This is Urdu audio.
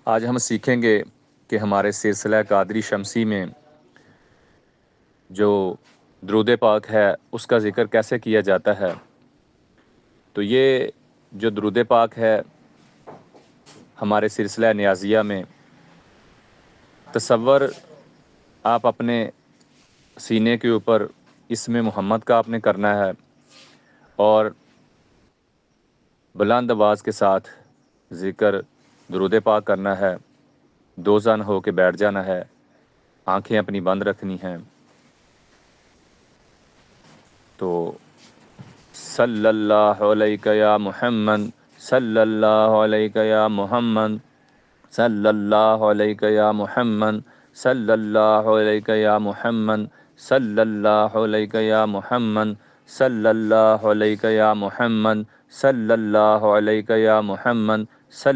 آج ہم سیکھیں گے کہ ہمارے سلسلہ قادری شمسی میں جو درود پاک ہے اس کا ذکر کیسے کیا جاتا ہے۔ تو یہ جو درود پاک ہے ہمارے سلسلہ نیازیہ میں، تصور آپ اپنے سینے کے اوپر اسم محمد کا آپ نے کرنا ہے اور بلند آواز کے ساتھ ذکر درود پاک کرنا ہے، دو زن ہو کے بیٹھ جانا ہے، آنکھیں اپنی بند رکھنی ہیں۔ تو صلی اللہ علیہ یا محمد، صلی اللہ علیہ یا محمد، صلی اللہ علیہ یا محمد، صلی اللہ علیہ یا محمد، صلی اللہ علیہ یا محمد، صلی اللہ علیہ یا محمد، صلی اللہ علیہ یا محمد، صلی